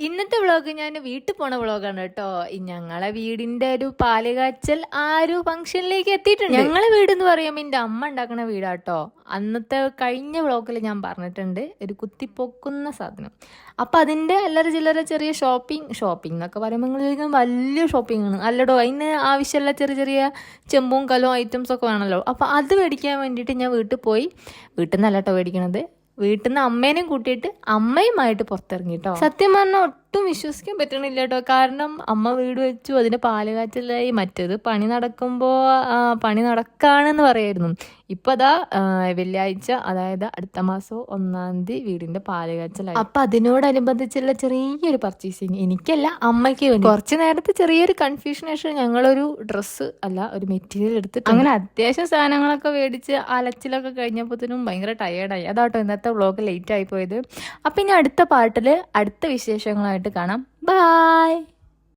ഇന്നത്തെ വ്ളോഗ് ഞാൻ വീട്ടിൽ പോണ വ്ളോഗാണ് കേട്ടോ. ഞങ്ങളെ വീടിന്റെ ഒരു പാലുകാച്ചൽ ആ ഒരു ഫംഗ്ഷനിലേക്ക് എത്തിയിട്ടുണ്ട്. ഞങ്ങളെ വീട് എന്ന് പറയുമ്പോൾ എൻ്റെ അമ്മ ഉണ്ടാക്കുന്ന വീടാട്ടോ. അന്നത്തെ കഴിഞ്ഞ വ്ളോഗിൽ ഞാൻ പറഞ്ഞിട്ടുണ്ട് ഒരു കുത്തിപ്പൊക്കുന്ന സാധനം. അപ്പം അതിൻ്റെ അല്ലറ ചില്ലറ ചെറിയ ഷോപ്പിംഗ് എന്നൊക്കെ പറയുമ്പോൾ നിങ്ങൾ ചോദിക്കുന്നത് വലിയ ഷോപ്പിംഗ് ആണ് അല്ലടോ. അതിന് ആവശ്യമുള്ള ചെറിയ ചെറിയ ചെമ്പും കലവും ഐറ്റംസ് ഒക്കെ വേണമല്ലോ. അപ്പം അത് മേടിക്കാൻ വേണ്ടിയിട്ട് ഞാൻ വീട്ടിൽ പോയി. വീട്ടിൽ നിന്നല്ല കേട്ടോ മേടിക്കണത്, വീട്ടിൽ നിന്ന് അമ്മേനെയും കൂട്ടിയിട്ട് അമ്മയുമായിട്ട് പുറത്തിറങ്ങി കേട്ടോ. സത്യം പറഞ്ഞാൽ ഒട്ടും വിശ്വസിക്കാൻ പറ്റണില്ല കേട്ടോ. കാരണം അമ്മ വീട് വെച്ചു, അതിന് പാല് കാച്ചലായി, മറ്റേത് പണി നടക്കുമ്പോൾ പണി നടക്കാണെന്ന് പറയായിരുന്നു. ഇപ്പം അതാ വെള്ളിയാഴ്ച, അതായത് അടുത്ത മാസം 1-ാം തീയതി വീടിന്റെ പാല് കാച്ചലായി. അപ്പം അതിനോടനുബന്ധിച്ചുള്ള ചെറിയൊരു പർച്ചേസിങ് എനിക്കല്ല അമ്മയ്ക്ക് വേണ്ടി. കുറച്ച് നേരത്തെ ചെറിയൊരു കൺഫ്യൂഷനേഷൻ ഞങ്ങളൊരു ഡ്രസ്സ് അല്ല ഒരു മെറ്റീരിയൽ എടുത്തിട്ട് അങ്ങനെ അത്യാവശ്യം സാധനങ്ങളൊക്കെ മേടിച്ച് അലച്ചിലൊക്കെ കഴിഞ്ഞപ്പോഴത്തേനും ഭയങ്കര ടയേർഡായി. അതാട്ടോ ഇന്നത്തെ വ്ളോഗ് ലേറ്റ് ആയി പോയത്. അപ്പം ഇനി അടുത്ത പാട്ടിൽ അടുത്ത വിശേഷങ്ങളായിട്ട് കാണാം. ബൈ.